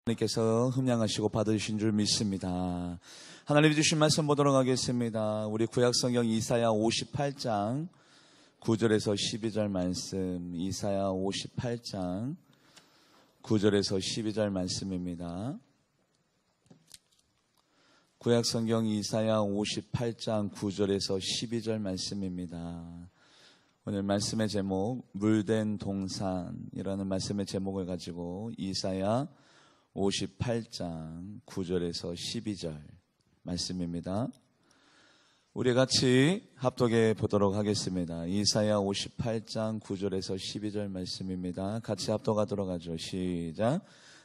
하나님께서 흠양하시고 받으신 줄 믿습니다. 하나님이 주신 말씀 보도록 하겠습니다. 우리 구약성경 이사야 58장 9절에서 12절 말씀, 이사야 58장 9절에서 12절 말씀입니다. 구약성경 이사야 58장 9절에서 12절 말씀입니다. 오늘 말씀의 제목, 물된 동산이라는 말씀의 제목을 가지고 이사야 58장 9절에서 12절 말씀입니다. 우리 같이 합독해 보도록 하겠습니다. 이사야 58장 9절에서 12절 말씀입니다. 같이 합독하도록 하죠. 시작.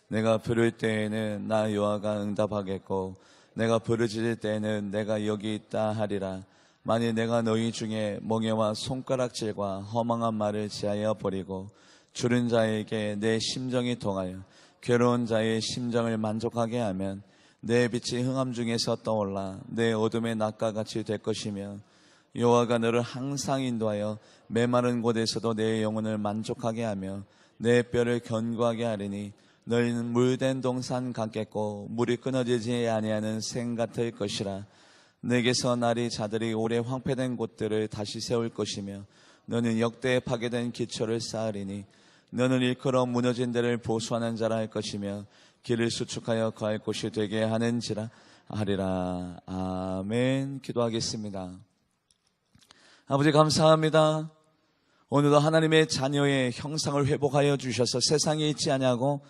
내가 부를 때에는 나 여호와가 응답하겠고 내가 부르짖을 때에는 내가 여기 있다 하리라. 만일 내가 너희 중에 멍에와 손가락질과 허망한 말을 지하여 버리고 줄은 자에게 내 심정이 통하여 괴로운 자의 심정을 만족하게 하면 내 빛이 흥함 중에서 떠올라 내 어둠의 낮과 같이 될 것이며 여호와가 너를 항상 인도하여 메마른 곳에서도 내 영혼을 만족하게 하며 내 뼈를 견고하게 하리니 너희는 물된 동산 같겠고 물이 끊어지지 아니하는 생 같을 것이라. 내게서 나리 자들이 오래 황폐된 곳들을 다시 세울 것이며 너는 역대에 파괴된 기초를 쌓으리니 너는 일컬어 무너진 데를 보수하는 자라 할 것이며 길을 수축하여 거할 곳이 되게 하는지라 하리라. 아멘. 기도하겠습니다. 아버지 감사합니다. 오늘도 하나님의 자녀의 형상을 회복하여 주셔서 세상에 있지 아니하고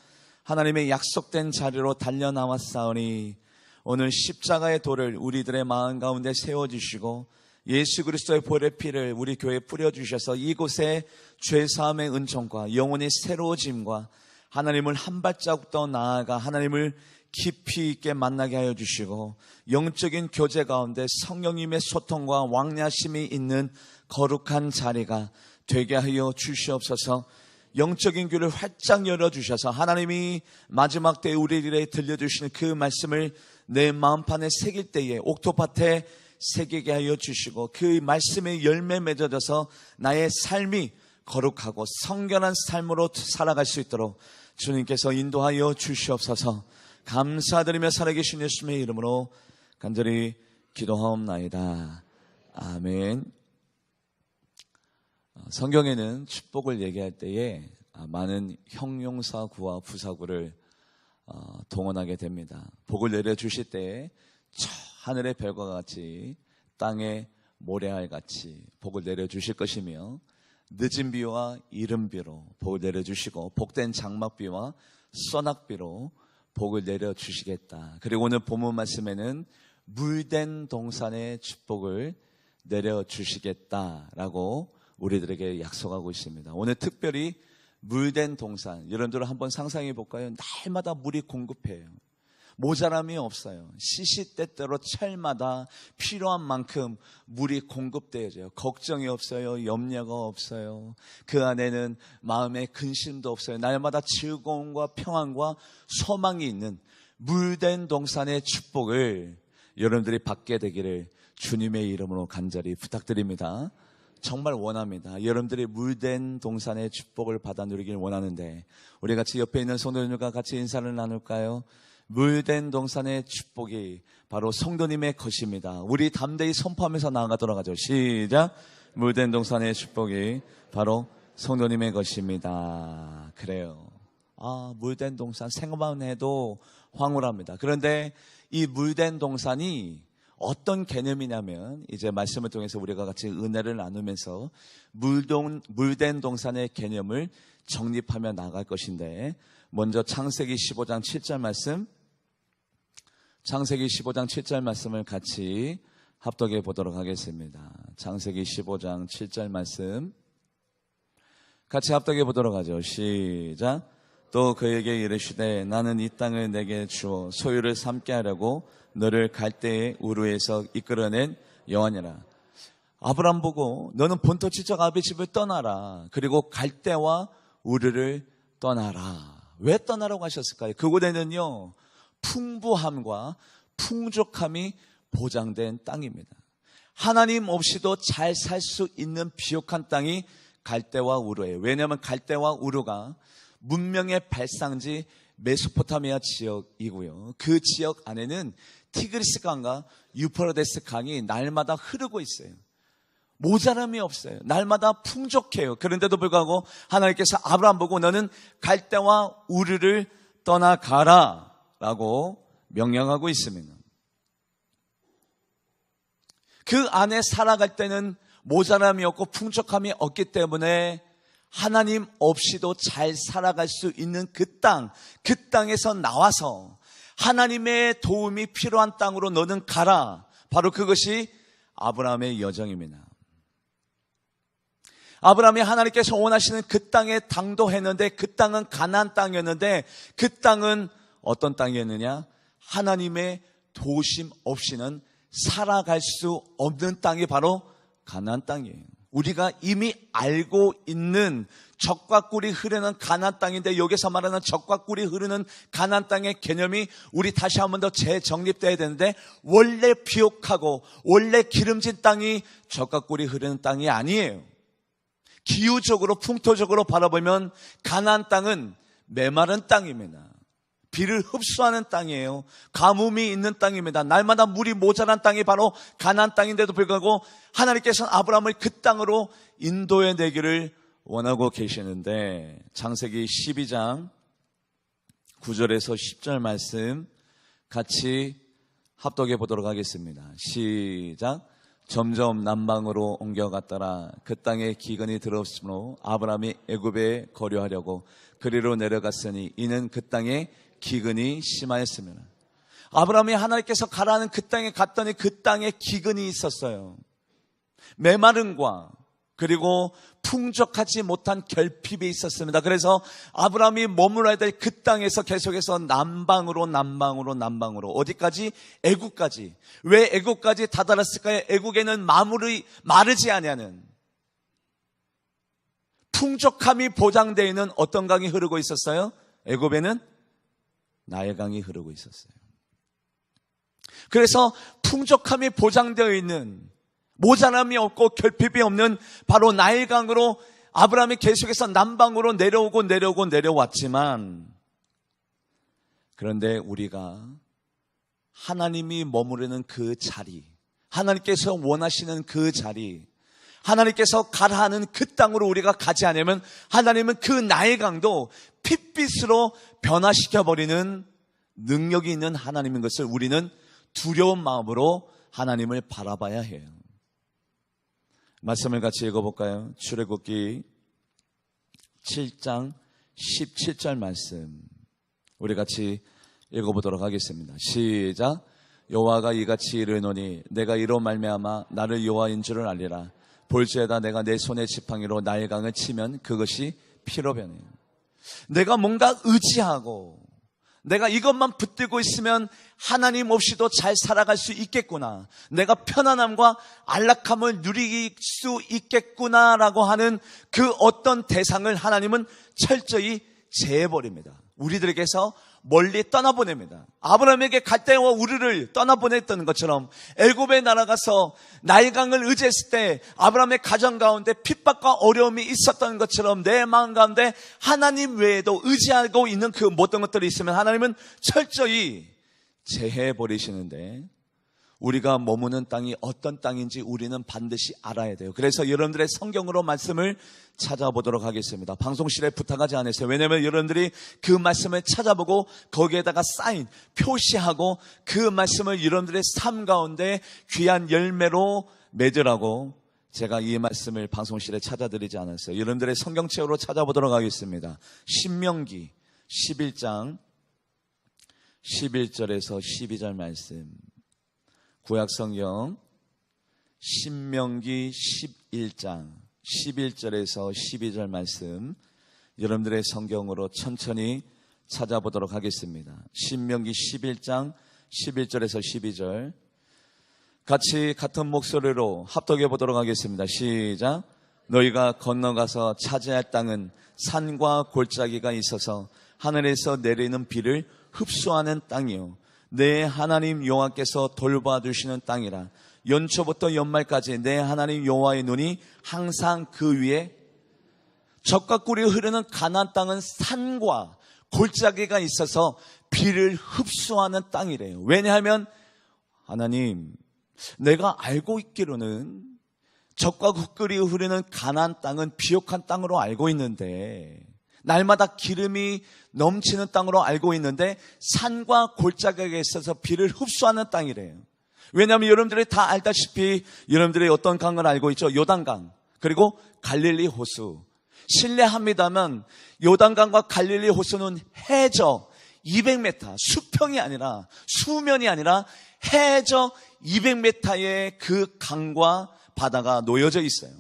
하나님의 약속된 자리로 달려나왔사오니 오늘 십자가의 돌을 우리들의 마음 가운데 세워주시고 예수 그리스도의 보혈의 피를 우리 교회에 뿌려주셔서 이곳에 죄사함의 은총과 영혼의 새로워짐과 하나님을 한 발자국 더 나아가 하나님을 깊이 있게 만나게 하여 주시고 영적인 교제 가운데 성령님의 소통과 왕냐심이 있는 거룩한 자리가 되게 하여 주시옵소서. 영적인 귀를 활짝 열어주셔서 하나님이 마지막 때에 우리들에게 들려주시는 그 말씀을 내 마음판에 새길 때에 옥토밭에 새기게 하여 주시고 그 말씀에 열매 맺어져서 나의 삶이 거룩하고 성결한 삶으로 살아갈 수 있도록 주님께서 인도하여 주시옵소서. 감사드리며 살아계신 예수님의 이름으로 간절히 기도하옵나이다. 아멘. 성경에는 축복을 얘기할 때에 많은 형용사구와 부사구를 동원하게 됩니다. 복을 내려주실 때에 저 하늘의 별과 같이 땅의 모래알 같이 복을 내려주실 것이며 늦은 비와 이른 비로 복을 내려주시고 복된 장막비와 소낙비로 복을 내려주시겠다. 그리고 오늘 본문 말씀에는 물된 동산의 축복을 내려주시겠다라고 우리들에게 약속하고 있습니다. 오늘 특별히 물된 동산, 여러분들 한번 상상해 볼까요? 날마다 물이 공급해요. 모자람이 없어요. 시시때때로 철마다 필요한 만큼 물이 공급되어져요. 걱정이 없어요. 염려가 없어요. 그 안에는 마음의 근심도 없어요. 날마다 즐거움과 평안과 소망이 있는 물된 동산의 축복을 여러분들이 받게 되기를 주님의 이름으로 간절히 부탁드립니다. 정말 원합니다. 여러분들이 물된 동산의 축복을 받아 누리길 원하는데 우리 같이 옆에 있는 성도님과 같이 인사를 나눌까요? 물된 동산의 축복이 바로 성도님의 것입니다. 우리 담대히 선포하면서 나아가도록 하죠. 시작. 물된 동산의 축복이 바로 성도님의 것입니다. 그래요. 물된 동산 생각만 해도 황홀합니다. 그런데 이 물된 동산이 어떤 개념이냐면 이제 말씀을 통해서 우리가 같이 은혜를 나누면서 물된 동산의 개념을 정립하며 나갈 것인데 먼저 창세기 15장 7절 말씀, 창세기 15장 7절 말씀을 같이 합독해 보도록 하겠습니다. 창세기 15장 7절 말씀 같이 합독해 보도록 하죠. 시작. 또 그에게 이르시되 나는 이 땅을 내게 주어 소유를 삼게 하려고 너를 갈대의 우르에서 이끌어낸 여호와니라. 아브람 보고 너는 본토 지적 아비 집을 떠나라. 그리고 갈대와 우르를 떠나라. 왜 떠나라고 하셨을까요? 그곳에는요 풍부함과 풍족함이 보장된 땅입니다. 하나님 없이도 잘 살 수 있는 비옥한 땅이 갈대와 우르예요. 왜냐하면 갈대와 우르가 문명의 발상지 메소포타미아 지역이고요. 그 지역 안에는 티그리스 강과 유프라데스 강이 날마다 흐르고 있어요. 모자람이 없어요. 날마다 풍족해요. 그런데도 불구하고 하나님께서 아브라함 보고 너는 갈대와 우르를 떠나가라 라고 명령하고 있습니다. 그 안에 살아갈 때는 모자람이 없고 풍족함이 없기 때문에 하나님 없이도 잘 살아갈 수 있는 그 땅에서 나와서 하나님의 도움이 필요한 땅으로 너는 가라. 바로 그것이 아브라함의 여정입니다. 아브라함이 하나님께서 원하시는 그 땅에 당도했는데 그 땅은 가나안 땅이었는데 그 땅은 어떤 땅이었느냐? 하나님의 도우심 없이는 살아갈 수 없는 땅이 바로 가나안 땅이에요. 우리가 이미 알고 있는 젖과 꿀이 흐르는 가나안 땅인데 여기서 말하는 젖과 꿀이 흐르는 가나안 땅의 개념이 우리 다시 한 번 더 재정립돼야 되는데 원래 비옥하고 원래 기름진 땅이 젖과 꿀이 흐르는 땅이 아니에요. 기후적으로 풍토적으로 바라보면 가나안 땅은 메마른 땅입니다. 비를 흡수하는 땅이에요. 가뭄이 있는 땅입니다. 날마다 물이 모자란 땅이 바로 가나안 땅인데도 불구하고 하나님께서는 아브라함을 그 땅으로 인도해 내기를 원하고 계시는데 창세기 12장 9절에서 10절 말씀 같이 합독해 보도록 하겠습니다. 시작. 점점 남방으로 옮겨갔더라. 그 땅에 기근이 들었으므로 아브라함이 애굽에 거류하려고 그리로 내려갔으니 이는 그 땅에 기근이 심하였습니다. 아브라함이 하나님께서 가라는 그 땅에 갔더니 그 땅에 기근이 있었어요. 메마름과 그리고 풍족하지 못한 결핍이 있었습니다. 그래서 아브라함이 머물러야 될 그 땅에서 계속해서 남방으로 어디까지? 애국까지. 왜 애국까지 다다랐을까요? 애국에는 마르지 아니하는 풍족함이 보장되어 있는 어떤 강이 흐르고 있었어요? 애굽에는 나일강이 흐르고 있었어요. 그래서 풍족함이 보장되어 있는 모자람이 없고 결핍이 없는 바로 나일강으로 아브라함이 계속해서 남방으로 내려왔지만 그런데 우리가 하나님이 머무르는 그 자리, 하나님께서 원하시는 그 자리, 하나님께서 가라 하는 그 땅으로 우리가 가지 않으면 하나님은 그 나일강도 핏빛으로 변화시켜버리는 능력이 있는 하나님인 것을 우리는 두려운 마음으로 하나님을 바라봐야 해요. 말씀을 같이 읽어볼까요? 출애굽기 7장 17절 말씀 우리 같이 읽어보도록 하겠습니다. 시작. 여호와가 이같이 이르노니 내가 이로 말미암아 나를 여호와인 줄을 알리라. 볼지에다 내가 내 손의 지팡이로 나일강을 치면 그것이 피로 변해요. 내가 뭔가 의지하고 내가 이것만 붙들고 있으면 하나님 없이도 잘 살아갈 수 있겠구나. 내가 편안함과 안락함을 누릴 수 있겠구나라고 하는 그 어떤 대상을 하나님은 철저히 제해버립니다. 우리들에게서 멀리 떠나보냅니다. 아브라함에게 갈대와 우르를 떠나보냈던 것처럼 애굽에 날아가서 나일강을 의지했을 때 아브라함의 가정 가운데 핍박과 어려움이 있었던 것처럼 내 마음 가운데 하나님 외에도 의지하고 있는 그 모든 것들이 있으면 하나님은 철저히 제해버리시는데 우리가 머무는 땅이 어떤 땅인지 우리는 반드시 알아야 돼요. 그래서 여러분들의 성경으로 말씀을 찾아보도록 하겠습니다. 방송실에 부탁하지 않았어요. 왜냐하면 여러분들이 그 말씀을 찾아보고 거기에다가 사인, 표시하고 그 말씀을 여러분들의 삶 가운데 귀한 열매로 맺으라고 제가 이 말씀을 방송실에 찾아드리지 않았어요. 여러분들의 성경책으로 찾아보도록 하겠습니다. 신명기 11장 11절에서 12절 말씀, 구약성경 신명기 11장 11절에서 12절 말씀 여러분들의 성경으로 천천히 찾아보도록 하겠습니다. 신명기 11장 11절에서 12절 같이 같은 목소리로 합독해 보도록 하겠습니다. 시작. 너희가 건너가서 차지할 땅은 산과 골짜기가 있어서 하늘에서 내리는 비를 흡수하는 땅이요 내 하나님 여호와께서 돌봐주시는 땅이라. 연초부터 연말까지 내 하나님 여호와의 눈이 항상 그 위에 젖과 꿀이 흐르는 가나안 땅은 산과 골짜기가 있어서 비를 흡수하는 땅이래요. 왜냐하면 하나님, 내가 알고 있기로는 적과 국글이 흐르는 가나안 땅은 비옥한 땅으로 알고 있는데, 날마다 기름이 넘치는 땅으로 알고 있는데 산과 골짜기가 있어서 비를 흡수하는 땅이래요. 왜냐하면 여러분들이 다 알다시피 여러분들이 어떤 강을 알고 있죠? 요단강, 그리고 갈릴리 호수. 신뢰합니다만 요단강과 갈릴리 호수는 해저 200m, 수평이 아니라 수면이 아니라 해저 200m의 그 강과 바다가 놓여져 있어요.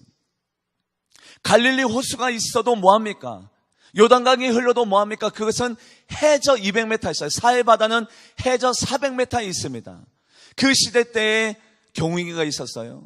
갈릴리 호수가 있어도 뭐합니까? 요단강이 흘러도 뭐합니까? 그것은 해저 200m 있어요. 사해바다는 해저 400m에 있습니다. 그 시대 때에 경운기가 있었어요.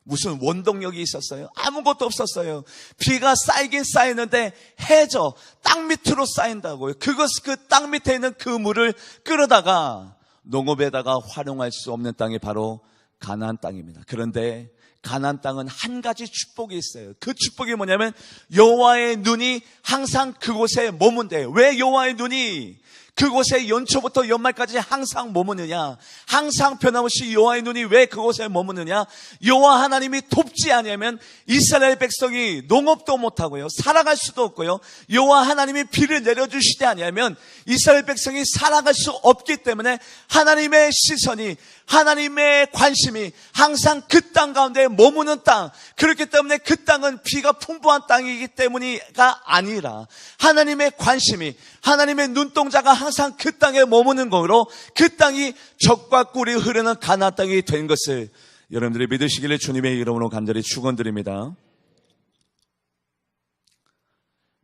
무슨 원동력이 있었어요? 아무것도 없었어요. 비가 쌓이긴 쌓이는데 해저 땅 밑으로 쌓인다고요. 그 땅 밑에 있는 그 물을 끌어다가 농업에다가 활용할 수 없는 땅이 바로 가나안 땅입니다. 그런데 가나안 땅은 한 가지 축복이 있어요. 그 축복이 뭐냐면 여호와의 눈이 항상 그곳에 머문대요. 왜 여호와의 눈이 그곳에 연초부터 연말까지 항상 머무느냐? 항상 변함없이 여호와의 눈이 왜 그곳에 머무느냐? 여호와 하나님이 돕지 않으면 이스라엘 백성이 농업도 못하고요, 살아갈 수도 없고요, 여호와 하나님이 비를 내려주시지 않으면 이스라엘 백성이 살아갈 수 없기 때문에 하나님의 시선이, 하나님의 관심이 항상 그 땅 가운데 머무는 땅, 그렇기 때문에 그 땅은 비가 풍부한 땅이기 때문이가 아니라 하나님의 관심이, 하나님의 눈동자가 항상 그 땅에 머무는 거로 그 땅이 적과 꿀이 흐르는 가나안 땅이 된 것을 여러분들이 믿으시기를 주님의 이름으로 간절히 축원드립니다.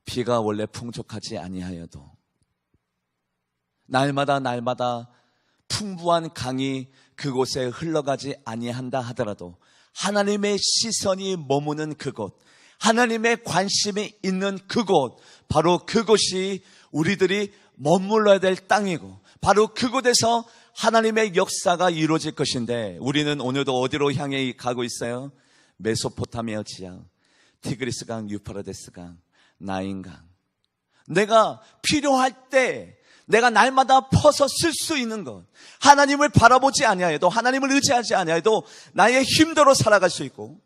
비가 원래 풍족하지 아니하여도 날마다 풍부한 강이 그곳에 흘러가지 아니한다 하더라도 하나님의 시선이 머무는 그곳, 하나님의 관심이 있는 그곳, 바로 그곳이 우리들이 머물러야 될 땅이고 바로 그곳에서 하나님의 역사가 이루어질 것인데, 우리는 오늘도 어디로 향해 가고 있어요? 메소포타미아 지역, 티그리스강, 유프라데스강, 나인강. 내가 필요할 때 내가 날마다 퍼서 쓸 수 있는 것, 하나님을 바라보지 아니하여도, 하나님을 의지하지 아니하여도 나의 힘대로 살아갈 수 있고,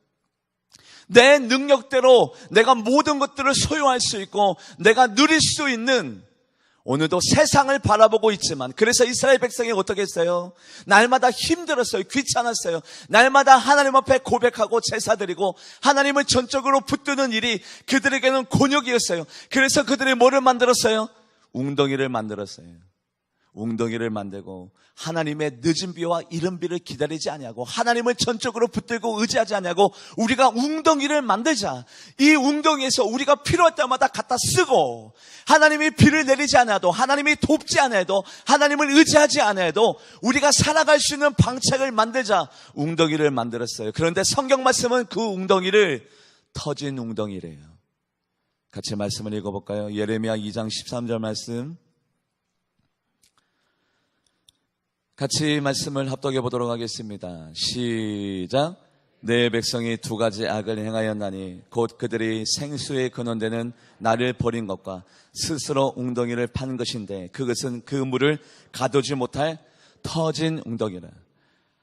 내 능력대로 내가 모든 것들을 소유할 수 있고 내가 누릴 수 있는, 오늘도 세상을 바라보고 있지만, 그래서 이스라엘 백성이 어떻게 했어요? 날마다 힘들었어요. 귀찮았어요. 날마다 하나님 앞에 고백하고 제사드리고 하나님을 전적으로 붙드는 일이 그들에게는 곤욕이었어요. 그래서 그들이 뭐를 만들었어요? 웅덩이를 만들었어요. 웅덩이를 만들고 하나님의 늦은 비와 이른 비를 기다리지 아니하고 하나님을 전적으로 붙들고 의지하지 아니하고 우리가 웅덩이를 만들자. 이 웅덩이에서 우리가 필요할 때마다 갖다 쓰고, 하나님이 비를 내리지 않아도, 하나님이 돕지 않아도, 하나님을 의지하지 않아도 우리가 살아갈 수 있는 방책을 만들자. 웅덩이를 만들었어요. 그런데 성경 말씀은 그 웅덩이를 터진 웅덩이래요. 같이 말씀을 읽어볼까요? 예레미야 2장 13절 말씀, 같이 말씀을 합독해 보도록 하겠습니다. 시작. 내 백성이 두 가지 악을 행하였나니 곧 그들이 생수의 근원되는 나를 버린 것과 스스로 웅덩이를 판 것인데 그것은 그 물을 가두지 못할 터진 웅덩이라.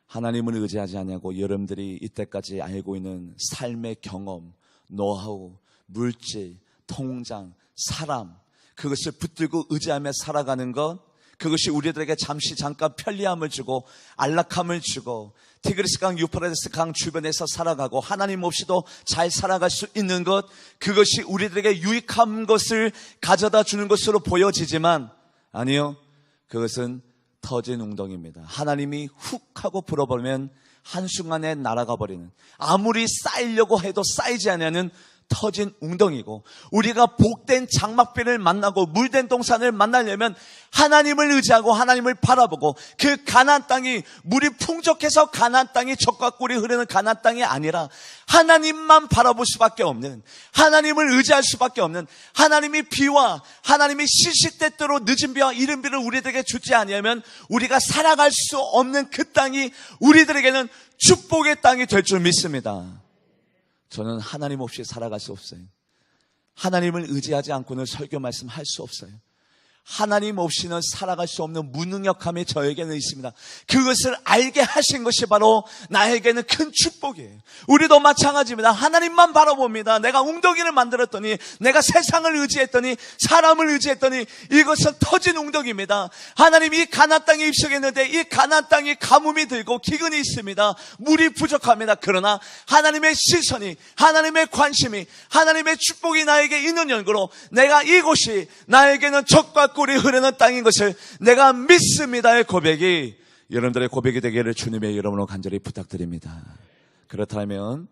하나님을 의지하지 않냐고 여러분들이 이때까지 알고 있는 삶의 경험, 노하우, 물질, 통장, 사람, 그것을 붙들고 의지하며 살아가는 것, 그것이 우리들에게 잠깐 편리함을 주고 안락함을 주고 티그리스강, 유프라데스강 주변에서 살아가고 하나님 없이도 잘 살아갈 수 있는 것, 그것이 우리들에게 유익한 것을 가져다 주는 것으로 보여지지만 아니요, 그것은 터진 웅덩이입니다. 하나님이 훅 하고 불어버리면 한순간에 날아가 버리는, 아무리 쌓이려고 해도 쌓이지 않는 터진 웅덩이고, 우리가 복된 장막비를 만나고 물된 동산을 만나려면 하나님을 의지하고 하나님을 바라보고, 그 가나안 땅이 물이 풍족해서 가나안 땅이 적과 꿀이 흐르는 가나안 땅이 아니라 하나님만 바라볼 수밖에 없는, 하나님을 의지할 수밖에 없는, 하나님이 비와 하나님이 시시때때로 늦은 비와 이른 비를 우리들에게 주지 아니하면 우리가 살아갈 수 없는 그 땅이 우리들에게는 축복의 땅이 될 줄 믿습니다. 저는 하나님 없이 살아갈 수 없어요. 하나님을 의지하지 않고는 설교 말씀 할 수 없어요. 하나님 없이는 살아갈 수 없는 무능력함이 저에게는 있습니다. 그것을 알게 하신 것이 바로 나에게는 큰 축복이에요. 우리도 마찬가지입니다. 하나님만 바라봅니다. 내가 웅덩이를 만들었더니, 내가 세상을 의지했더니, 사람을 의지했더니 이것은 터진 웅덩이입니다. 하나님이 이 가나안 땅에 입성했는데 이 가나안 땅이 가뭄이 들고 기근이 있습니다. 물이 부족합니다. 그러나 하나님의 시선이, 하나님의 관심이, 하나님의 축복이 나에게 있는 연고로 내가 이곳이 나에게는 젖과 꿀이 흐르는 땅인 것을 내가 믿습니다의 고백이 여러분들의 고백이 되기를 주님의 이름으로 간절히 부탁드립니다. 그렇다면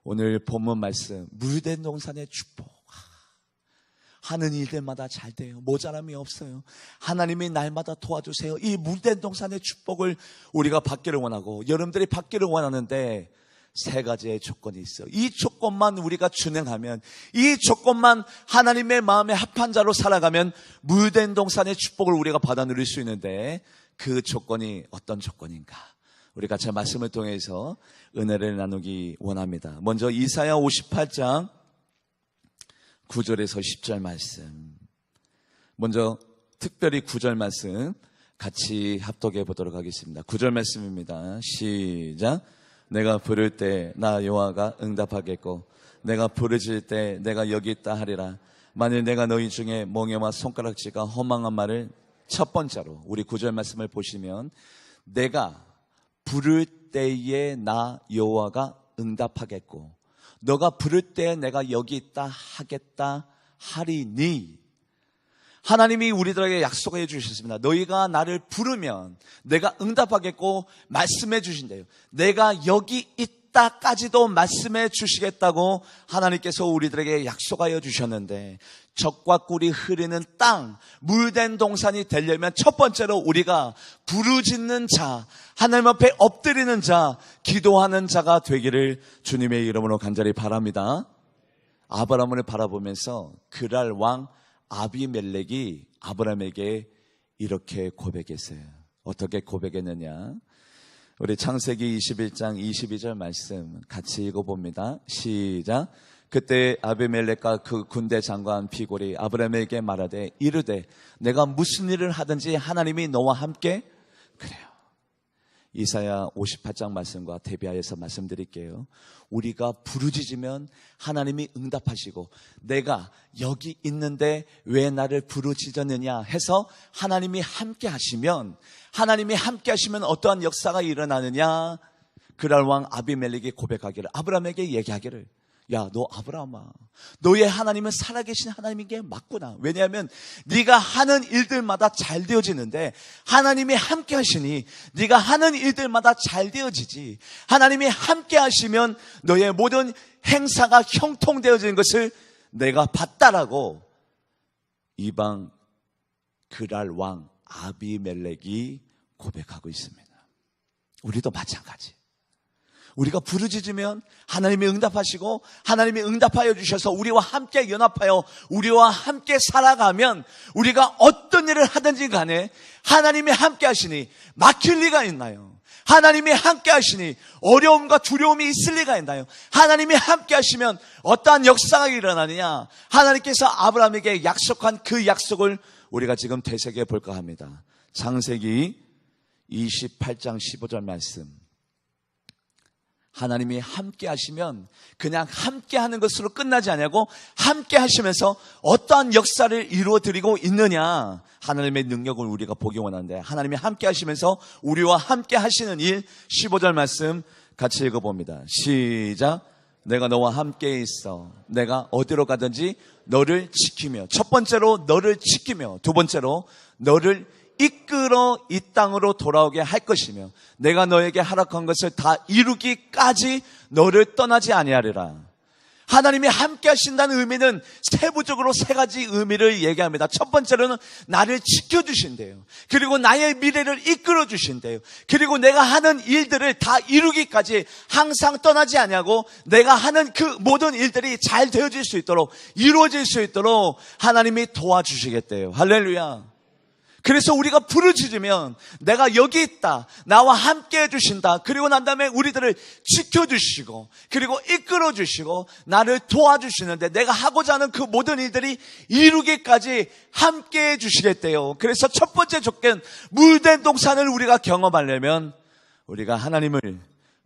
오늘 본문 말씀, 물된 동산의 축복. 하는 일들마다 잘 돼요. 모자람이 없어요. 하나님이 날마다 도와주세요. 이 물된 동산의 축복을 우리가 받기를 원하고 여러분들이 받기를 원하는데 세 가지의 조건이 있어요. 이 조건만 우리가 준행하면, 이 조건만 하나님의 마음에 합한 자로 살아가면 물된 동산의 축복을 우리가 받아 누릴 수 있는데, 그 조건이 어떤 조건인가? 우리가 제 말씀을 통해서 은혜를 나누기 원합니다. 먼저 이사야 58장 9절에서 10절 말씀, 먼저 특별히 9절 말씀 같이 합독해 보도록 하겠습니다. 9절 말씀입니다. 시작. 내가 부를 때 나 여호와가 응답하겠고 내가 부르짖을 때 내가 여기 있다 하리라. 만일 내가 너희 중에 멍에와 손가락질과 허망한 말을, 첫 번째로 우리 9절 말씀을 보시면 내가 부를 때에 나 여호와가 응답하겠고 너가 부를 때 내가 여기 있다 하겠다 하리니, 하나님이 우리들에게 약속해 주셨습니다. 너희가 나를 부르면 내가 응답하겠고 말씀해 주신대요. 내가 여기 있다까지도 말씀해 주시겠다고 하나님께서 우리들에게 약속하여 주셨는데, 젖과 꿀이 흐르는 땅, 물된 동산이 되려면 첫 번째로 우리가 부르짖는 자, 하나님 앞에 엎드리는 자, 기도하는 자가 되기를 주님의 이름으로 간절히 바랍니다. 아브라함을 바라보면서 그랄 왕 아비멜렉이 아브라함에게 이렇게 고백했어요. 어떻게 고백했느냐? 우리 창세기 21장 22절 말씀 같이 읽어봅니다. 시작. 그때 아비멜렉과 그 군대 장관 비골이 아브라함에게 말하되 이르되 내가 무슨 일을 하든지 하나님이 너와 함께. 그래요. 이사야 58장 말씀과 대비하여서 말씀드릴게요. 우리가 부르짖으면 하나님이 응답하시고 내가 여기 있는데 왜 나를 부르짖었느냐 해서 하나님이 함께 하시면, 하나님이 함께 하시면 어떠한 역사가 일어나느냐? 그랄 왕 아비멜렉이 고백하기를, 아브라함에게 얘기하기를, 야, 너 아브라함아, 너의 하나님은 살아계신 하나님인 게 맞구나. 왜냐하면 네가 하는 일들마다 잘 되어지는데 하나님이 함께 하시니 네가 하는 일들마다 잘 되어지지. 하나님이 함께 하시면 너의 모든 행사가 형통되어지는 것을 내가 봤다라고 이방 그랄 왕 아비멜렉이 고백하고 있습니다. 우리도 마찬가지. 우리가 부르짖으면 하나님이 응답하시고 하나님이 응답하여 주셔서 우리와 함께 연합하여 우리와 함께 살아가면 우리가 어떤 일을 하든지 간에 하나님이 함께 하시니 막힐 리가 있나요? 하나님이 함께 하시니 어려움과 두려움이 있을 리가 있나요? 하나님이 함께 하시면 어떠한 역사가 일어나느냐? 하나님께서 아브라함에게 약속한 그 약속을 우리가 지금 되새겨 볼까 합니다. 창세기 28장 15절 말씀. 하나님이 함께 하시면 그냥 함께 하는 것으로 끝나지 않냐고, 함께 하시면서 어떠한 역사를 이루어드리고 있느냐, 하나님의 능력을 우리가 보기 원하는데, 하나님이 함께 하시면서 우리와 함께 하시는 일, 15절 말씀 같이 읽어봅니다. 시작. 내가 너와 함께 있어. 내가 어디로 가든지 너를 지키며, 첫 번째로 너를 지키며, 두 번째로 너를 이끌어 이 땅으로 돌아오게 할 것이며 내가 너에게 허락한 것을 다 이루기까지 너를 떠나지 아니하리라. 하나님이 함께 하신다는 의미는 세부적으로 세 가지 의미를 얘기합니다. 첫 번째로는 나를 지켜주신대요. 그리고 나의 미래를 이끌어 주신대요. 그리고 내가 하는 일들을 다 이루기까지 항상 떠나지 아니하고 내가 하는 그 모든 일들이 잘 되어질 수 있도록, 이루어질 수 있도록 하나님이 도와주시겠대요. 할렐루야. 그래서 우리가 부르짖으면 내가 여기 있다, 나와 함께 해주신다, 그리고 난 다음에 우리들을 지켜주시고 그리고 이끌어주시고 나를 도와주시는데 내가 하고자 하는 그 모든 일들이 이루기까지 함께 해주시겠대요. 그래서 첫 번째 조건, 물된 동산을 우리가 경험하려면 우리가 하나님을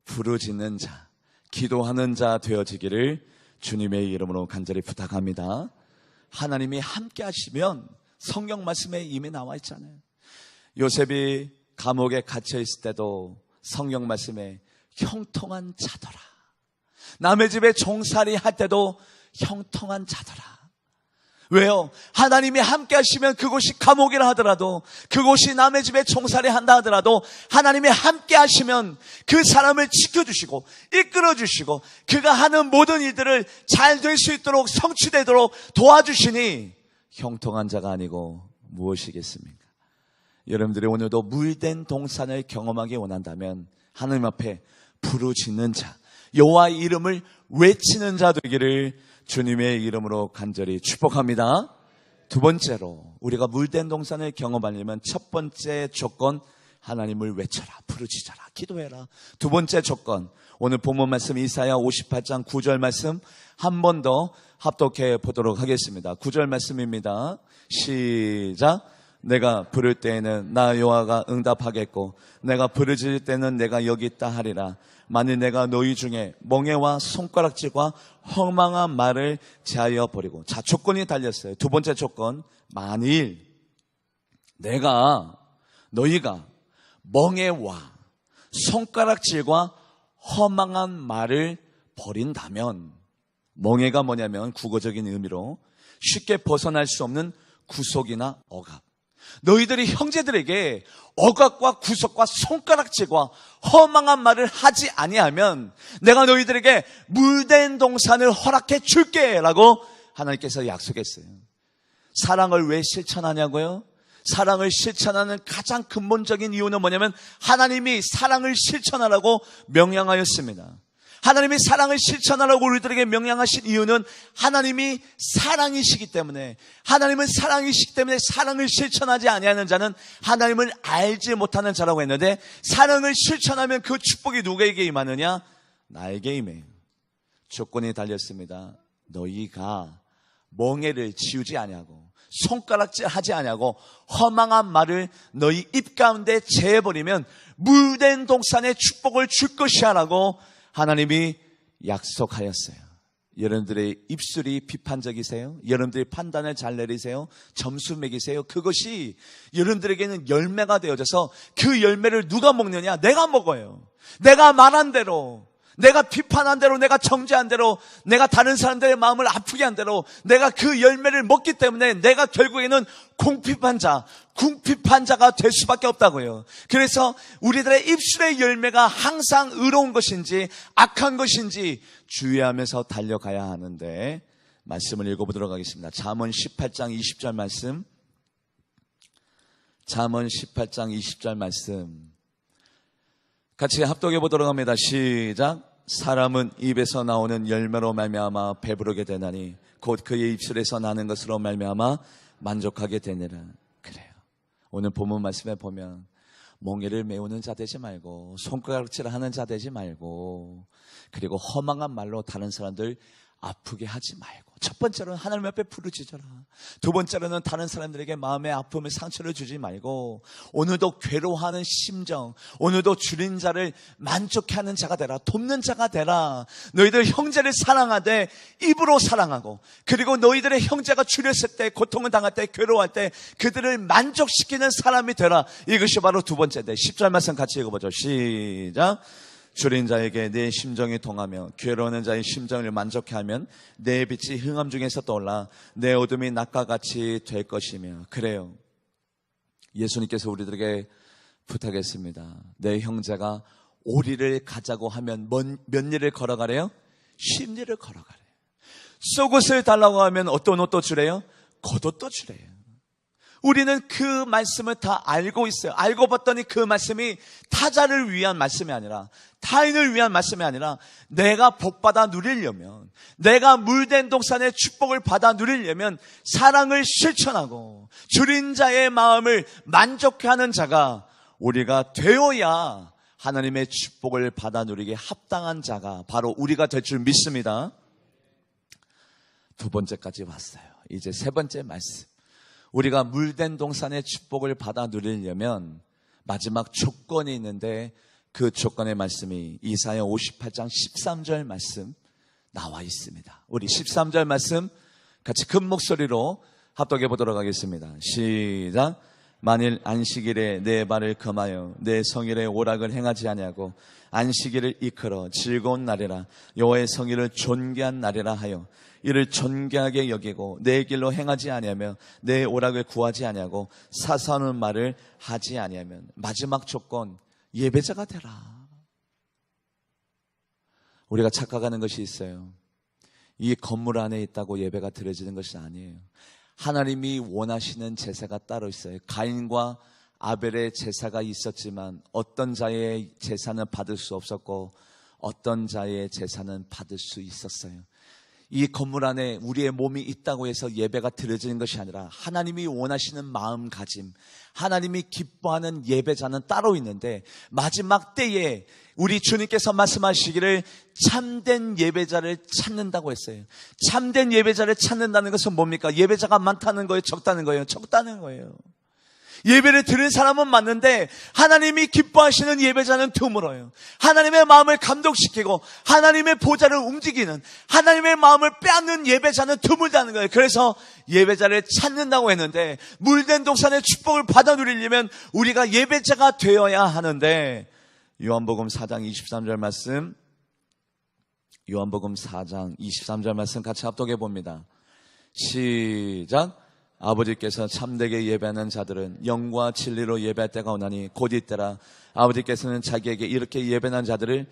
부르짖는 자, 기도하는 자 되어지기를 주님의 이름으로 간절히 부탁합니다. 하나님이 함께 하시면 성경 말씀에 이미 나와 있잖아요. 요셉이 감옥에 갇혀 있을 때도 성경 말씀에 형통한 자더라. 남의 집에 종살이 할 때도 형통한 자더라. 왜요? 하나님이 함께 하시면 그곳이 감옥이라 하더라도, 그곳이 남의 집에 종살이 한다 하더라도 하나님이 함께 하시면 그 사람을 지켜주시고 이끌어주시고 그가 하는 모든 일들을 잘 될 수 있도록 성취되도록 도와주시니 형통한 자가 아니고 무엇이겠습니까? 여러분들이 오늘도 물된 동산을 경험하기 원한다면 하나님 앞에 부르짖는 자, 여호와의 이름을 외치는 자 되기를 주님의 이름으로 간절히 축복합니다. 두 번째로 우리가 물된 동산을 경험하려면 첫 번째 조건, 하나님을 외쳐라, 부르짖어라, 기도해라. 두 번째 조건, 오늘 본문 말씀 이사야 58장 9절 말씀 한 번 더 합독해 보도록 하겠습니다. 9절 말씀입니다. 시작. 내가 부를 때에는 나 여호와가 응답하겠고 내가 부르짖을 때는 내가 여기 있다 하리라. 만일 내가 너희 중에 멍에와 손가락질과 허망한 말을 제하여 버리고, 자, 조건이 달렸어요. 두 번째 조건, 만일 너희가 멍에와 손가락질과 허망한 말을 버린다면, 멍에가 뭐냐면 국어적인 의미로 쉽게 벗어날 수 없는 구속이나 억압. 너희들이 형제들에게 억압과 구속과 손가락질과 허망한 말을 하지 아니하면 내가 너희들에게 물된 동산을 허락해 줄게 라고 하나님께서 약속했어요. 사랑을 왜 실천하냐고요? 사랑을 실천하는 가장 근본적인 이유는 뭐냐면 하나님이 사랑을 실천하라고 명령하였습니다. 하나님이 사랑을 실천하라고 우리들에게 명령하신 이유는 하나님이 사랑이시기 때문에, 하나님은 사랑이시기 때문에 사랑을 실천하지 아니하는 자는 하나님을 알지 못하는 자라고 했는데, 사랑을 실천하면 그 축복이 누구에게 임하느냐? 나에게 임해요. 조건이 달렸습니다. 너희가 멍에를 지우지 아니하고 손가락질 하지 아니하고 허망한 말을 너희 입 가운데 제해버리면 물된 동산에 축복을 줄 것이야라고 하나님이 약속하였어요. 여러분들의 입술이 비판적이세요? 여러분들이 판단을 잘 내리세요? 점수 매기세요? 그것이 여러분들에게는 열매가 되어져서 그 열매를 누가 먹느냐? 내가 먹어요. 내가 말한 대로, 내가 비판한 대로, 내가 정죄한 대로, 내가 다른 사람들의 마음을 아프게 한 대로 내가 그 열매를 먹기 때문에 내가 결국에는 궁핍한 자가 될 수밖에 없다고요. 그래서 우리들의 입술의 열매가 항상 의로운 것인지 악한 것인지 주의하면서 달려가야 하는데, 말씀을 읽어보도록 하겠습니다. 잠언 18장 20절 말씀, 잠언 18장 20절 말씀 같이 합독해 보도록 합니다. 시작. 사람은 입에서 나오는 열매로 말미암아 배부르게 되나니 곧 그의 입술에서 나는 것으로 말미암아 만족하게 되니라. 그래요. 오늘 본문 말씀에 보면 멍에를 메우는 자 되지 말고, 손가락질 하는 자 되지 말고, 그리고 허망한 말로 다른 사람들 아프게 하지 말고, 첫 번째로는 하나님 앞에 부르짖어라. 두 번째로는 다른 사람들에게 마음의 아픔을, 상처를 주지 말고, 오늘도 괴로워하는 심정, 오늘도 줄인 자를 만족해 하는 자가 되라. 돕는 자가 되라. 너희들 형제를 사랑하되 입으로 사랑하고, 그리고 너희들의 형제가 줄였을 때, 고통을 당할 때, 괴로워할 때 그들을 만족시키는 사람이 되라. 이것이 바로 두 번째인데, 10절 말씀 같이 읽어보죠. 시작. 줄인 자에게 내 심정이 통하며 괴로워하는 자의 심정을 만족해 하면 내 빛이 흥함 중에서 떠올라 내 어둠이 낮과 같이 될 것이며. 그래요. 예수님께서 우리들에게 부탁했습니다. 내 형제가 오리를 가자고 하면 몇 리를 걸어가래요? 10리를 걸어가래요. 속옷을 달라고 하면 어떤 옷도 주래요? 겉옷도 주래요. 우리는 그 말씀을 다 알고 있어요. 알고 봤더니 그 말씀이 타자를 위한 말씀이 아니라, 타인을 위한 말씀이 아니라, 내가 복받아 누리려면, 내가 물된 동산의 축복을 받아 누리려면 사랑을 실천하고 줄인 자의 마음을 만족해 하는 자가 우리가 되어야 하나님의 축복을 받아 누리게 합당한 자가 바로 우리가 될 줄 믿습니다. 두 번째까지 왔어요. 이제 세 번째 말씀. 우리가 물된 동산의 축복을 받아 누리려면 마지막 조건이 있는데, 그 조건의 말씀이 이사야 58장 13절 말씀 나와 있습니다. 우리 13절 말씀 같이 큰 목소리로 합독해 보도록 하겠습니다. 시작. 만일 안식일에 내 발을 금하여 내 성일에 오락을 행하지 아니하고 안식일을 이끌어 즐거운 날이라 여호와의 성일을 존귀한 날이라 하여 이를 존귀하게 여기고 내 길로 행하지 아니하며 내 오락을 구하지 아니하고 사사하는 말을 하지 아니하면, 마지막 조건, 예배자가 되라. 우리가 착각하는 것이 있어요. 이 건물 안에 있다고 예배가 드려지는 것이 아니에요. 하나님이 원하시는 제사가 따로 있어요. 가인과 아벨의 제사가 있었지만 어떤 자의 제사는 받을 수 없었고 어떤 자의 제사는 받을 수 있었어요. 이 건물 안에 우리의 몸이 있다고 해서 예배가 드려지는 것이 아니라 하나님이 원하시는 마음가짐, 하나님이 기뻐하는 예배자는 따로 있는데, 마지막 때에 우리 주님께서 말씀하시기를 참된 예배자를 찾는다고 했어요. 참된 예배자를 찾는다는 것은 뭡니까? 예배자가 많다는 거예요? 적다는 거예요? 적다는 거예요. 예배를 드리는 사람은 맞는데 하나님이 기뻐하시는 예배자는 드물어요. 하나님의 마음을 감동시키고 하나님의 보좌를 움직이는, 하나님의 마음을 빼앗는 예배자는 드물다는 거예요. 그래서 예배자를 찾는다고 했는데, 물된 동산의 축복을 받아 누리려면 우리가 예배자가 되어야 하는데, 요한복음 4장 23절 말씀, 요한복음 4장 23절 말씀 같이 합독해 봅니다. 시작. 아버지께서 참되게 예배하는 자들은 영과 진리로 예배할 때가 오나니 곧 이때라. 아버지께서는 자기에게 이렇게 예배하는 자들을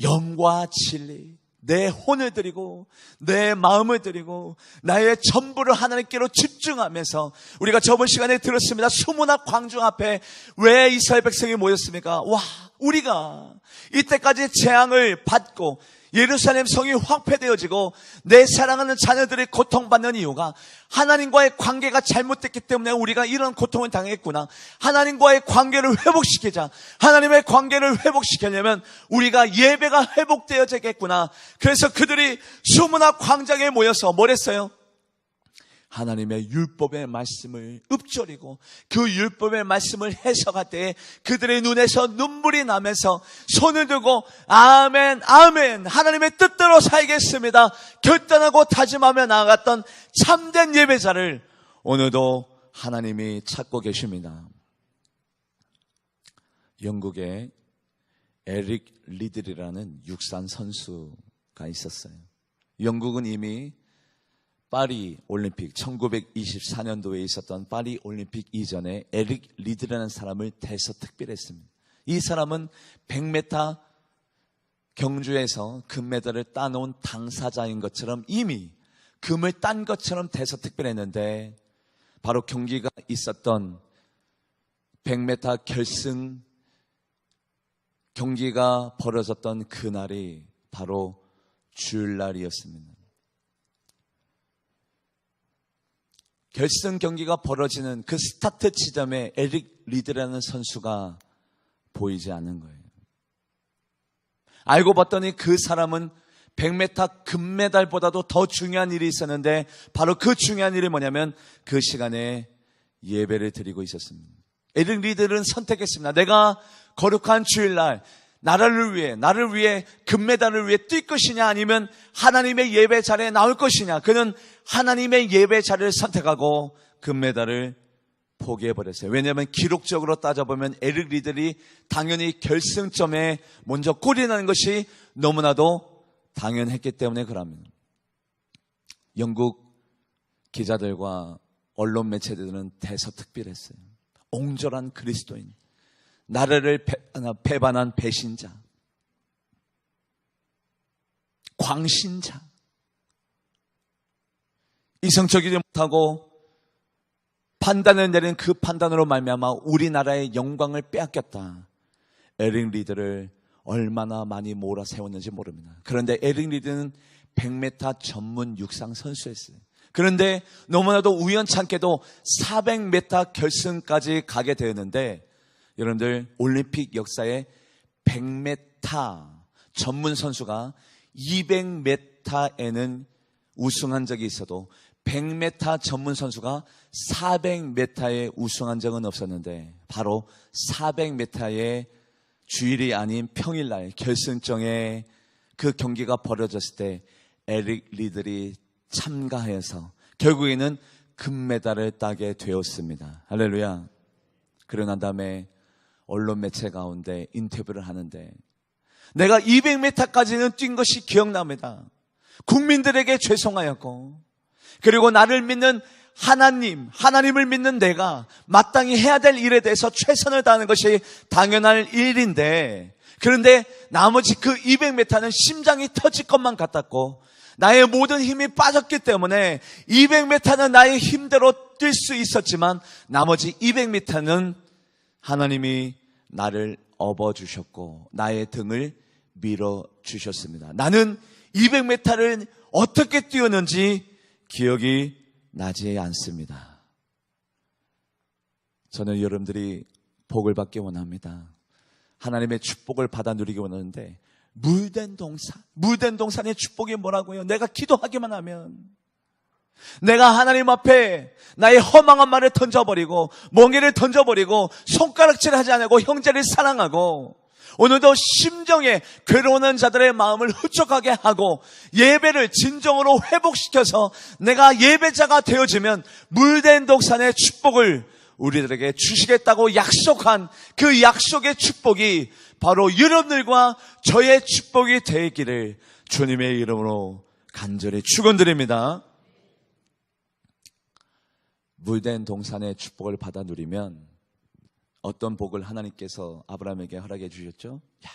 영과 진리, 내 혼을 드리고 내 마음을 드리고 나의 전부를 하나님께로 집중하면서, 우리가 저번 시간에 들었습니다. 수문학 광중 앞에 왜 이스라엘 백성이 모였습니까? 와, 우리가 이때까지 재앙을 받고 예루살렘 성이 황폐되어지고 내 사랑하는 자녀들이 고통받는 이유가 하나님과의 관계가 잘못됐기 때문에 우리가 이런 고통을 당했구나. 하나님과의 관계를 회복시키자. 하나님의 관계를 회복시키려면 우리가 예배가 회복되어야겠구나. 그래서 그들이 수문학 광장에 모여서 뭘 했어요? 하나님의 율법의 말씀을 읊조리고 그 율법의 말씀을 해석할 때에 그들의 눈에서 눈물이 나면서 손을 들고 아멘 아멘, 하나님의 뜻대로 살겠습니다 결단하고 다짐하며 나아갔던 참된 예배자를 오늘도 하나님이 찾고 계십니다. 영국의 에릭 리들이라는 육상 선수가 있었어요. 영국은 이미 파리 올림픽 1924년도에 있었던 파리 올림픽 이전에 에릭 리드라는 사람을 대서특별했습니다. 이 사람은 100m 경주에서 금메달을 따놓은 당사자인 것처럼, 이미 금을 딴 것처럼 대서특별했는데, 바로 경기가 있었던 100m 결승 경기가 벌어졌던 그날이 바로 주일날이었습니다. 결승 경기가 벌어지는 그 스타트 지점에 에릭 리드라는 선수가 보이지 않는 거예요. 알고 봤더니 그 사람은 100m 금메달보다도 더 중요한 일이 있었는데, 바로 그 중요한 일이 뭐냐면 그 시간에 예배를 드리고 있었습니다. 에릭 리드는 선택했습니다. 내가 거룩한 주일날 나를 위해 금메달을 위해 뛸 것이냐, 아니면 하나님의 예배 자리에 나올 것이냐. 그는 하나님의 예배 자리를 선택하고 금메달을 포기해버렸어요. 왜냐하면 기록적으로 따져보면 에릭 리들이 당연히 결승점에 먼저 골이 나는 것이 너무나도 당연했기 때문에 그럽니다. 영국 기자들과 언론 매체들은 대서특별했어요. 옹졸한 그리스도인, 나라를 배반한 배신자, 광신자, 이성적이지 못하고 판단을 내린 그 판단으로 말미암아 우리나라의 영광을 빼앗겼다. 에릭 리드를 얼마나 많이 몰아세웠는지 모릅니다. 그런데 에릭 리드는 100m 전문 육상 선수였어요. 그런데 너무나도 우연찮게도 400m 결승까지 가게 되었는데, 여러분들 올림픽 역사에 100m 전문 선수가 200m에는 우승한 적이 있어도 100m 전문 선수가 400m에 우승한 적은 없었는데, 바로 400m의 주일이 아닌 평일날 결승점에 그 경기가 벌어졌을 때 에릭 리들이 참가해서 결국에는 금메달을 따게 되었습니다. 할렐루야. 그러고 난 다음에 언론 매체 가운데 인터뷰를 하는데, 내가 200m까지는 뛴 것이 기억납니다. 국민들에게 죄송하였고, 그리고 나를 믿는 하나님을 믿는 내가 마땅히 해야 될 일에 대해서 최선을 다하는 것이 당연할 일인데, 그런데 나머지 그 200m는 심장이 터질 것만 같았고 나의 모든 힘이 빠졌기 때문에 200m는 나의 힘대로 뛸 수 있었지만 나머지 200m는 하나님이 나를 업어주셨고 나의 등을 밀어주셨습니다. 나는 200m를 어떻게 뛰었는지 기억이 나지 않습니다. 저는 여러분들이 복을 받기 원합니다. 하나님의 축복을 받아 누리기 원하는데, 물된 동산의 축복이 뭐라고요? 내가 기도하기만 하면, 내가 하나님 앞에 나의 허망한 말을 던져버리고 멍에를 던져버리고 손가락질하지 않고 형제를 사랑하고 오늘도 심정에 괴로워하는 자들의 마음을 흡족하게 하고 예배를 진정으로 회복시켜서 내가 예배자가 되어지면 물된 동산의 축복을 우리들에게 주시겠다고 약속한 그 약속의 축복이 바로 여러분들과 저의 축복이 되기를 주님의 이름으로 간절히 축원드립니다. 물된 동산의 축복을 받아 누리면 어떤 복을 하나님께서 아브라함에게 허락해 주셨죠? 야,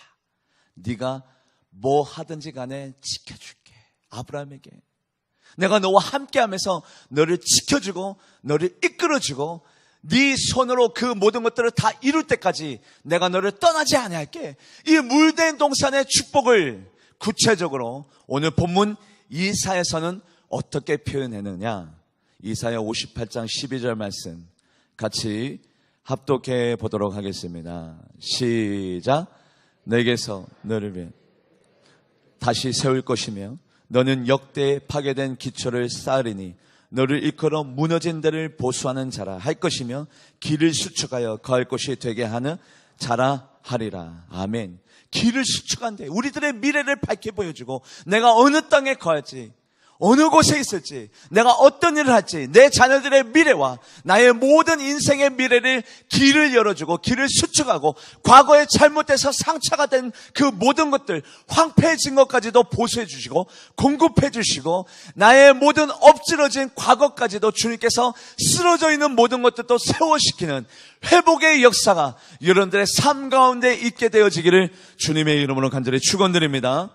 네가 뭐 하든지 간에 지켜줄게. 아브라함에게 내가 너와 함께하면서 너를 지켜주고 너를 이끌어주고 네 손으로 그 모든 것들을 다 이룰 때까지 내가 너를 떠나지 아니할게. 이 물된 동산의 축복을 구체적으로 오늘 본문 이사야서는 어떻게 표현했느냐? 이사야 58장 12절 말씀 같이 합독해 보도록 하겠습니다. 시작. 내게서 너를 위해 다시 세울 것이며 너는 역대에 파괴된 기초를 쌓으리니 너를 일컬어 무너진 데를 보수하는 자라 할 것이며 길을 수축하여 거할 곳이 되게 하는 자라 하리라. 아멘. 길을 수축한데 우리들의 미래를 밝게 보여주고 내가 어느 땅에 거할지 어느 곳에 있을지 내가 어떤 일을 할지 내 자녀들의 미래와 나의 모든 인생의 미래를 길을 열어주고 길을 수축하고 과거에 잘못돼서 상처가 된 그 모든 것들 황폐해진 것까지도 보수해 주시고 공급해 주시고 나의 모든 엎질러진 과거까지도 주님께서 쓰러져 있는 모든 것들도 세워시키는 회복의 역사가 여러분들의 삶 가운데 있게 되어지기를 주님의 이름으로 간절히 축원드립니다.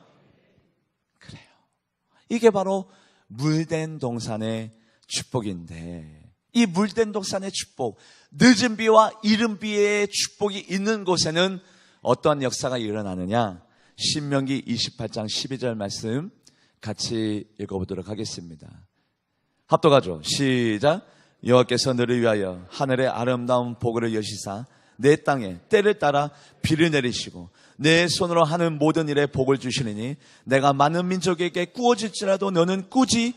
이게 바로 물된 동산의 축복인데, 이 물된 동산의 축복, 늦은 비와 이른 비의 축복이 있는 곳에는 어떠한 역사가 일어나느냐? 신명기 28장 12절 말씀 같이 읽어보도록 하겠습니다. 합독하죠. 시작. 여호와께서 너를 위하여 하늘의 아름다운 복을 여시사 내 땅에 때를 따라 비를 내리시고 내 손으로 하는 모든 일에 복을 주시리니 내가 많은 민족에게 꾸어질지라도 너는 꾸지.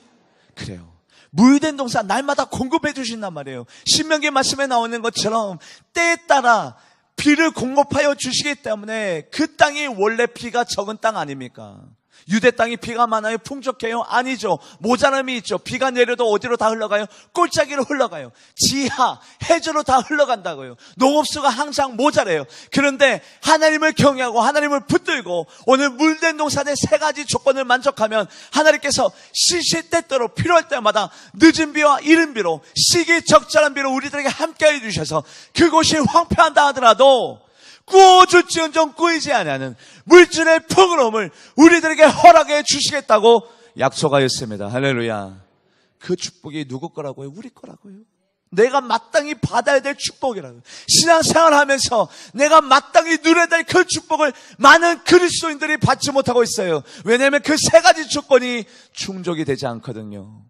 그래요. 물된 동산 날마다 공급해 주신단 말이에요. 신명기 말씀에 나오는 것처럼 때에 따라 비를 공급하여 주시기 때문에 그 땅이 원래 비가 적은 땅 아닙니까? 유대 땅이 비가 많아요? 풍족해요? 아니죠. 모자람이 있죠. 비가 내려도 어디로 다 흘러가요? 골짜기로 흘러가요. 지하, 해저로 다 흘러간다고요. 농업수가 항상 모자라요. 그런데 하나님을 경외하고 하나님을 붙들고 오늘 물된 동산의 세 가지 조건을 만족하면 하나님께서 시시때때로 필요할 때마다 늦은 비와 이른 비로 시기적절한 비로 우리들에게 함께해 주셔서 그곳이 황폐한다 하더라도 꾸어줄지언정 꾸이지 아니하는 물질의 풍요로움을 우리들에게 허락해 주시겠다고 약속하였습니다. 할렐루야. 그 축복이 누구 거라고요? 우리 거라고요. 내가 마땅히 받아야 될 축복이라고. 신앙생활 하면서 내가 마땅히 누려야 될 그 축복을 많은 그리스도인들이 받지 못하고 있어요. 왜냐하면 그 세 가지 조건이 충족이 되지 않거든요.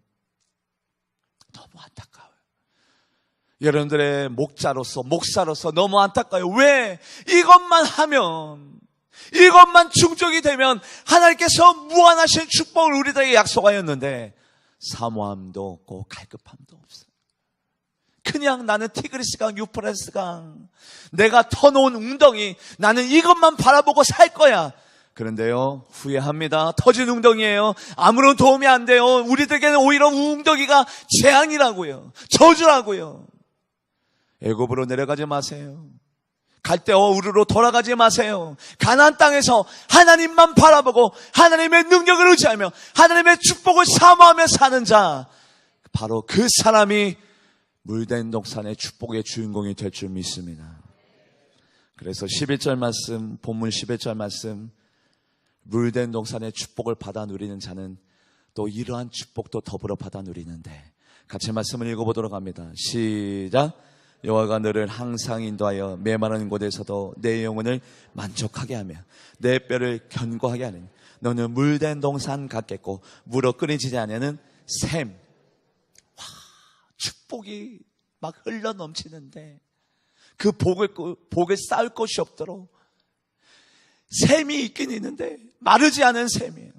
너무 안타까워요. 여러분들의 목사로서 너무 안타까워요. 왜? 이것만 하면, 이것만 충족이 되면 하나님께서 무한하신 축복을 우리들에게 약속하였는데 사모함도 없고 갈급함도 없어요. 그냥 나는 티그리스강, 유프라테스강, 내가 터놓은 웅덩이, 나는 이것만 바라보고 살 거야. 그런데요, 후회합니다. 터진 웅덩이에요. 아무런 도움이 안 돼요. 우리들에게는 오히려 웅덩이가 재앙이라고요. 저주라고요. 애굽으로 내려가지 마세요. 갈대어우르로 돌아가지 마세요. 가나안 땅에서 하나님만 바라보고 하나님의 능력을 의지하며 하나님의 축복을 사모하며 사는 자, 바로 그 사람이 물된 동산의 축복의 주인공이 될 줄 믿습니다. 그래서 11절 말씀, 본문 11절 말씀, 물된 동산의 축복을 받아 누리는 자는 또 이러한 축복도 더불어 받아 누리는데, 같이 말씀을 읽어보도록 합니다. 시작. 여호와가 너를 항상 인도하여 메마른 곳에서도 내 영혼을 만족하게 하며 내 뼈를 견고하게 하느니 너는 물된 동산 같겠고 물어 끊이지 않는 샘. 와, 축복이 막 흘러 넘치는데 그 복을 쌓을 곳이 없도록 샘이 있긴 있는데 마르지 않은 샘이에요.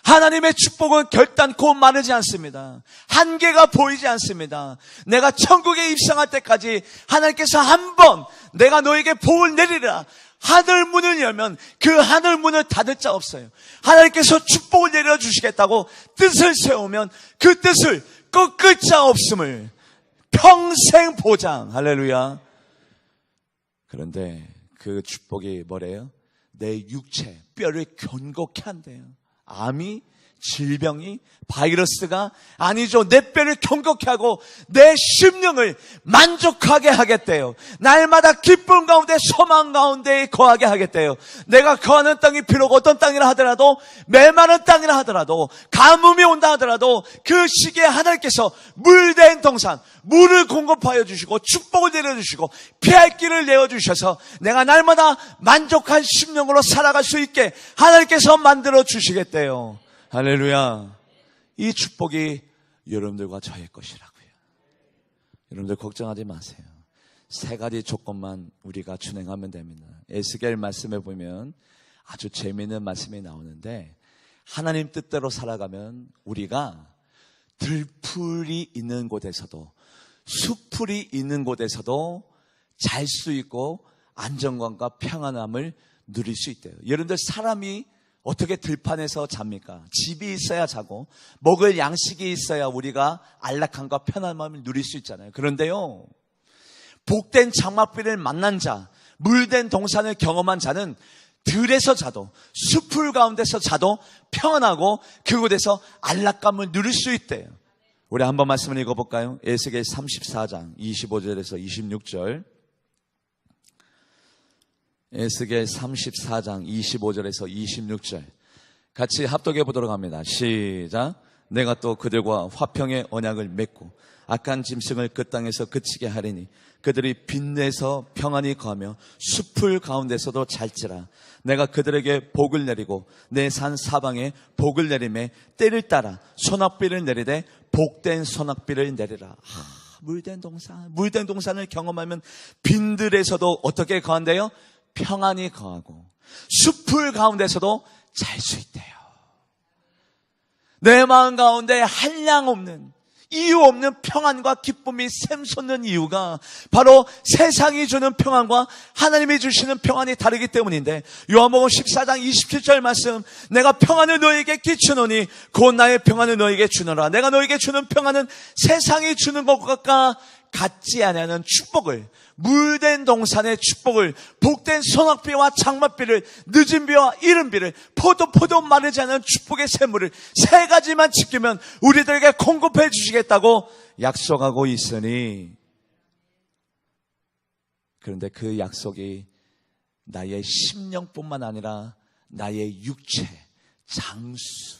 하나님의 축복은 결단코 마르지 않습니다. 한계가 보이지 않습니다. 내가 천국에 입성할 때까지 하나님께서 한 번 내가 너에게 복을 내리라 하늘 문을 열면 그 하늘 문을 닫을 자 없어요. 하나님께서 축복을 내려주시겠다고 뜻을 세우면 그 뜻을 꺾을 자 없음을 평생 보장. 할렐루야. 그런데 그 축복이 뭐래요? 내 육체, 뼈를 견고케 한대요. 암이, 질병이, 바이러스가 아니죠. 내 뼈를 견고케 하고 내 심령을 만족하게 하겠대요. 날마다 기쁨 가운데 소망 가운데 거하게 하겠대요. 내가 거하는 땅이 비록 어떤 땅이라 하더라도, 메마른 땅이라 하더라도, 가뭄이 온다 하더라도 그 시기에 하나님께서 물된 동산, 물을 공급하여 주시고 축복을 내려주시고 피할 길을 내어주셔서 내가 날마다 만족한 심령으로 살아갈 수 있게 하나님께서 만들어 주시겠대요. 할렐루야. 이 축복이 여러분들과 저의 것이라고요. 여러분들 걱정하지 마세요. 세 가지 조건만 우리가 준행하면 됩니다. 에스겔 말씀에 보면 아주 재미있는 말씀이 나오는데, 하나님 뜻대로 살아가면 우리가 들풀이 있는 곳에서도 수풀이 있는 곳에서도 잘 수 있고 안정감과 평안함을 누릴 수 있대요. 여러분들, 사람이 어떻게 들판에서 잡니까? 집이 있어야 자고 먹을 양식이 있어야 우리가 안락함과 편안함을 누릴 수 있잖아요. 그런데요, 복된 장막비를 만난 자, 물된 동산을 경험한 자는 들에서 자도 수풀 가운데서 자도 평안하고 그곳에서 안락감을 누릴 수 있대요. 우리 한번 말씀을 읽어볼까요? 에스겔 34장 25절에서 26절. 에스겔 34장 25절에서 26절 같이 합독해 보도록 합니다. 시작. 내가 또 그들과 화평의 언약을 맺고 악한 짐승을 그 땅에서 그치게 하리니 그들이 빈내에서 평안히 거하며 숲을 가운데서도 잘지라. 내가 그들에게 복을 내리고 내 산 사방에 복을 내리매 때를 따라 소낙비를 내리되 복된 소낙비를 내리라. 물된 동산을 경험하면 빈들에서도 어떻게 거한대요? 평안히 거하고 숲을 가운데서도 잘 수 있대요. 내 마음 가운데 한량 없는, 이유 없는 평안과 기쁨이 샘솟는 이유가 바로 세상이 주는 평안과 하나님이 주시는 평안이 다르기 때문인데, 요한복음 14장 27절 말씀, 내가 평안을 너에게 끼치노니 곧 나의 평안을 너에게 주노라. 내가 너에게 주는 평안은 세상이 주는 것과 같지 않은 축복을, 물된 동산의 축복을, 복된 소낙비와 장막비를, 늦은 비와 이른 비를, 포도 마르지 않은 축복의 샘물을 세 가지만 지키면 우리들에게 공급해 주시겠다고 약속하고 있으니, 그런데 그 약속이 나의 심령뿐만 아니라 나의 육체, 장수,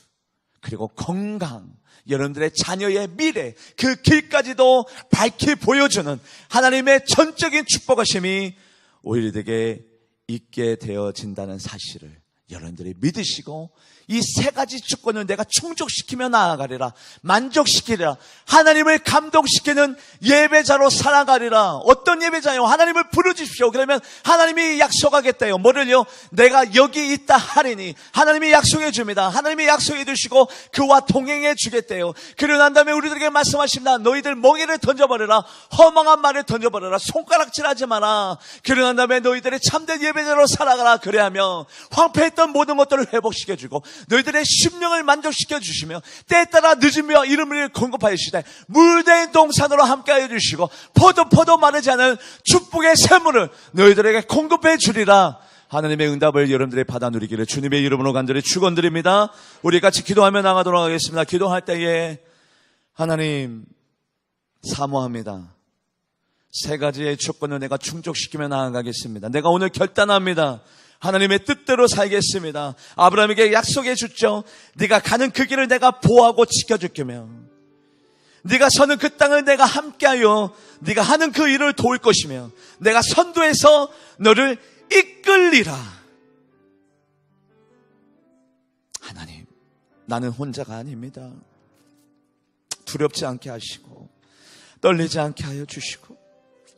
그리고 건강, 여러분들의 자녀의 미래, 그 길까지도 밝히 보여주는 하나님의 전적인 축복하심이 우리에게 있게 되어진다는 사실을 여러분들이 믿으시고, 이 세 가지 주권을 내가 충족시키며 나아가리라, 만족시키리라, 하나님을 감동시키는 예배자로 살아가리라. 어떤 예배자요? 하나님을 부르십시오. 그러면 하나님이 약속하겠다요. 뭐를요? 내가 여기 있다 하리니 하나님이 약속해 줍니다. 하나님이 약속해 주시고 그와 동행해 주겠대요. 그러고 난 다음에 우리들에게 말씀하십니다. 너희들 멍에를 던져버려라, 허망한 말을 던져버려라, 손가락질하지 마라. 그러고 난 다음에 너희들의 참된 예배자로 살아가라. 그래야면 황폐했던 모든 것들을 회복시켜주고 너희들의 심령을 만족시켜 주시며 때에 따라 늦으며 이름을 공급하여 주시되 물된 동산으로 함께하여 주시고 포도 마르지 않은 축복의 샘물을 너희들에게 공급해 주리라. 하나님의 응답을 여러분들이 받아 누리기를 주님의 이름으로 간절히 축원드립니다. 우리 같이 기도하며 나가도록 하겠습니다. 기도할 때에 하나님 사모합니다. 세 가지의 조건을 내가 충족시키며 나아가겠습니다. 내가 오늘 결단합니다. 하나님의 뜻대로 살겠습니다. 아브라함에게 약속해 줬죠. 네가 가는 그 길을 내가 보호하고 지켜줄 거며 네가 서는 그 땅을 내가 함께하여 네가 하는 그 일을 도울 것이며 내가 선두에서 너를 이끌리라. 하나님, 나는 혼자가 아닙니다. 두렵지 않게 하시고 떨리지 않게 하여 주시고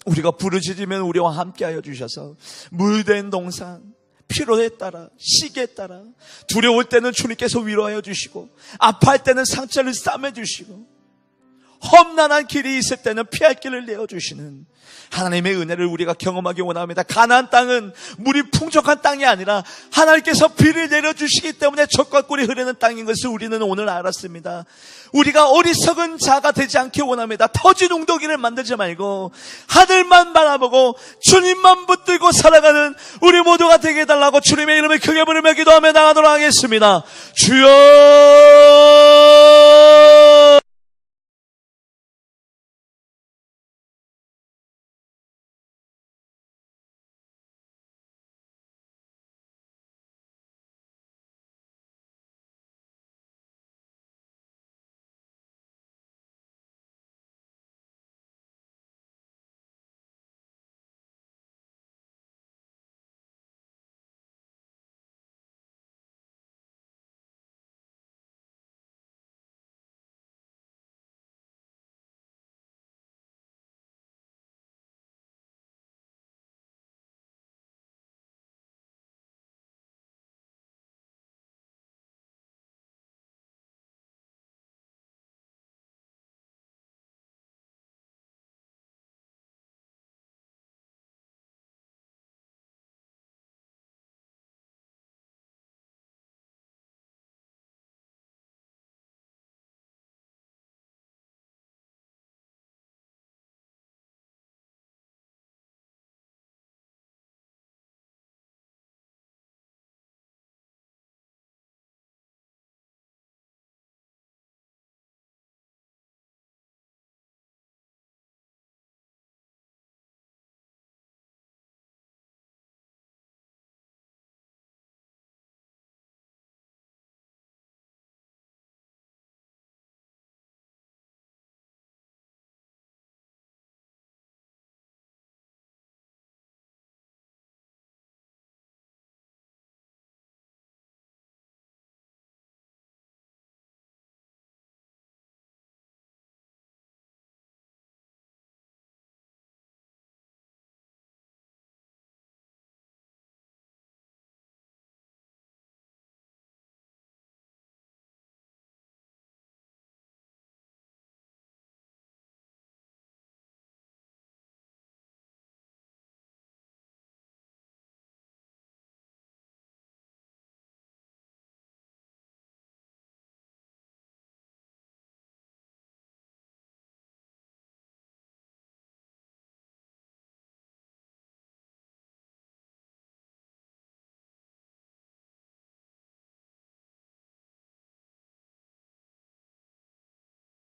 우리가 부르짖으면 우리와 함께 하여 주셔서 물된 동산, 필요에 따라, 시기에 따라 두려울 때는 주님께서 위로하여 주시고 아파할 때는 상처를 싸매주시고 험난한 길이 있을 때는 피할 길을 내어주시는 하나님의 은혜를 우리가 경험하기 원합니다. 가나안 땅은 물이 풍족한 땅이 아니라 하나님께서 비를 내려주시기 때문에 젖과 꿀이 흐르는 땅인 것을 우리는 오늘 알았습니다. 우리가 어리석은 자가 되지 않기 원합니다. 터진 웅덩이를 만들지 말고 하늘만 바라보고 주님만 붙들고 살아가는 우리 모두가 되게 해달라고 주님의 이름을 크게 부르며 기도하며 나가도록 하겠습니다. 주여